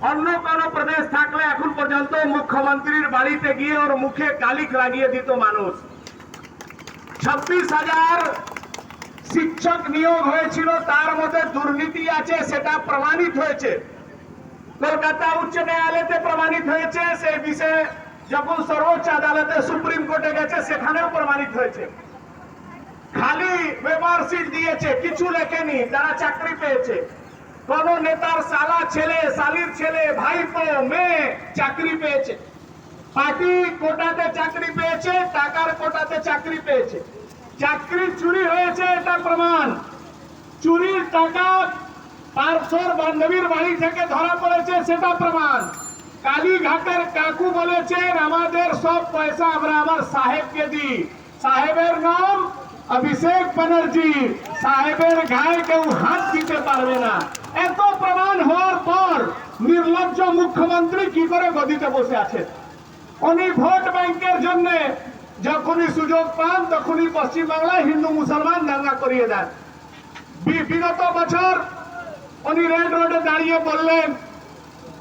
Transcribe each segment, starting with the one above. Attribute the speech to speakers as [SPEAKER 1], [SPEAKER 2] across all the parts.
[SPEAKER 1] অন্য কোনো প্রদেশ থাকলে এখন পর্যন্ত মুখ্যমন্ত্রীর বাড়িতে গিয়ে ওর মুখে কালিক লাগিয়ে দিত মানুষ। 26,000 শিক্ষক নিয়োগ হয়েছিল, তার মধ্যে দুর্নীতি আছে, সেটা প্রমাণিত হয়েছে। কলকাতা উচ্চ ন্যায়ালয়তে প্রমাণিত হয়েছে, সেই বিষয়ে যখন সর্বোচ্চ আদালতে সুপ্রিম কোর্টে গেছে সেখানেও প্রমাণিত হয়েছে। খালি মেম্বারশিপ দিয়েছে, কিছু লেখেনি, তারা চাকরি পেয়েছে। কোন নেতার সালা ছেলে, শালির ছেলে, ভাইপো, মেয়ে চাকরি পেয়েছে। পার্টি কোটাতে চাকরি পেয়েছে, টাকার কোটাতে চাকরি পেয়েছে। চাকরি চুরি হয়েছে, এটা প্রমাণ। চুরির টাকা পার্শ্বর বান্ধবীর বাড়ি থেকে ধরা পড়েছে, সেটা প্রমাণ। কালীঘাটের কাকু বলেছেন আমাদের সব পয়সা আমরা আমার সাহেবকে দিই। সাহেবের নাম অভিষেক ব্যানার্জি। সাহেবের গায়ে কেউ হাত দিতে পারবে না। এত প্রমাণ হওয়ার পর নির্লজ্জ মুখ্যমন্ত্রী কি করে গদিতে বসে আছে? উনি ভোট ব্যাংকের জন্য যখনই সুযোগ পান তখনই পশ্চিমবাংলায় হিন্দু মুসলমান দাঙ্গা করিয়ে দেন। বিগত বছর উনি রেড রোডে দাঁড়িয়ে বললেন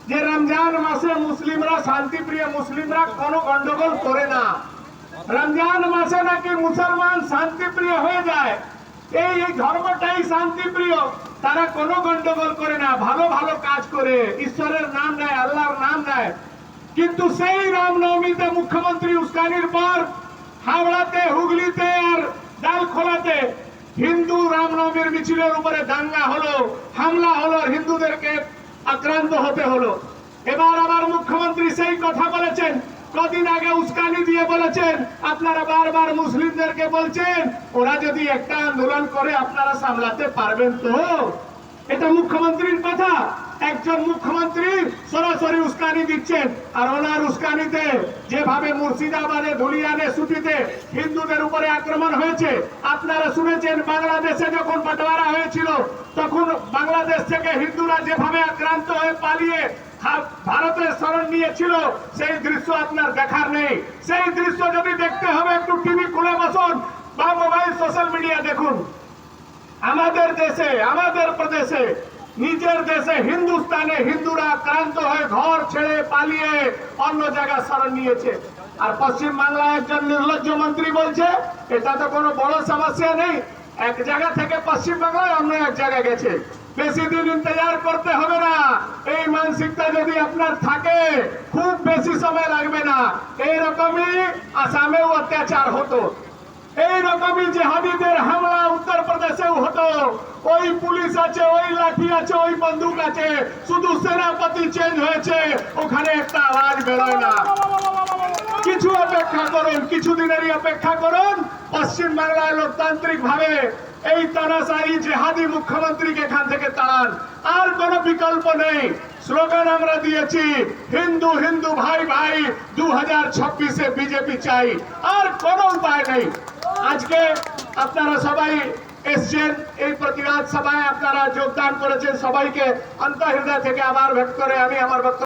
[SPEAKER 1] যে রমজান মাসে মুসলিমরা, শান্তিপ্রিয় মুসলিমরা কোনো গন্ডগোল করে না। রমজান মাসে নাকি মুসলমান শান্তিপ্রিয় হয়ে যায়। এই ধর্মটাই শান্তিপ্রিয়, তারা কোনো গন্ডগোল করে না, ভালো ভালো কাজ করে, ঈশ্বরের নাম নেয়, আল্লাহর নাম নেয়। কিন্তু সেই রামনবমীতে মুখ্যমন্ত্রী উস্কানির পর হাওড়াতে, হুগলিতে আর ডালখোলাতে হিন্দু রামনবমীর মিছিলের উপরে দাঙ্গা হলো, হামলা হলো, হিন্দুদেরকে আক্রান্ত হতে হলো। এবার আবার মুখ্যমন্ত্রী সেই কথা বলেছেন, কদিন আগে উস্কানি দিয়ে বলেছেন আপনারা বারবার মুসলিমদেরকে বলছেন ওরা যদি একটা আন্দোলন করে আপনারা সামলাতে পারবেন তো? এটা মুখ্যমন্ত্রীর কথা? একজন মুখ্যমন্ত্রী সরাসরি উস্কানি দিচ্ছেন, আর ওনার উস্কানিতে যেভাবে মুর্শিদাবাদে, ধুলিয়ানে, সুতিতে হিন্দুদের উপরে আক্রমণ হয়েছে। আপনারা শুনেছেন বাংলাদেশে যখন বাটোয়ারা হয়েছিল তখন বাংলাদেশ থেকে হিন্দুরা যেভাবে আক্রান্ত হয়ে পালিয়ে ভারতের শরণ নিয়েছিল, সেই দৃশ্য আপনার দেখার নেই। সেই দৃশ্য যদি দেখতে হবে একটু টিভি খুলে বসুন বা মোবাইল সোশ্যাল মিডিয়া দেখুন। আমাদের দেশে, আমাদের প্রদেশে, নিজের দেশে হিন্দুস্তানে হিন্দুরা আক্রান্ত হয়ে ঘর ছেড়ে পালিয়ে অন্য জায়গায় শরণ নিয়েছে। আর পশ্চিম বাংলায় একজন নির্লজ্জ মন্ত্রী বলছে এটা তো কোনো বড় সমস্যা নেই, এক জায়গা থেকে পশ্চিম বাংলায় অন্য এক জায়গায় গেছে, বেশি দিন ইন্তজার করতে হবে না। এই মানসিকতা যদি আপনার থাকে খুব বেশি সময় লাগবে না। এইরকমই আসামেও অত্যাচার হতো, এইরকমই জিহাদিদের হামলা উত্তরপ্রদেশেও হতো। ওই পুলিশ আছে, ওই লাঠি আছে, ওই বন্দুক আছে, শুধু সেনাপতি চেঞ্জ হয়েছে, ওখানে একটা আওয়াজ বেরোয় না। কিছু অপেক্ষা করুন, কিছুদিনেরই অপেক্ষা করুন। পশ্চিম বাংলায় লোকতান্ত্রিক ভাবে এই তানাশাহী জেহাদি মুখ্যমন্ত্রীকে এখান থেকে তাড়ান, আর কোনো বিকল্প নেই। স্লোগান আমরা দিয়েছি হিন্দু হিন্দু ভাই ভাই, 2026-এ বিজেপি চাই, আর কোনো উপায় নেই। আজকে আপনারা সবাই এসছেন, এই প্রতিবাদ সভায় আপনারা যোগদান করেছেন, সবাইকে অন্তঃহৃদয় থেকে আবার ব্যক্ত করে আমি আমার বক্তব্য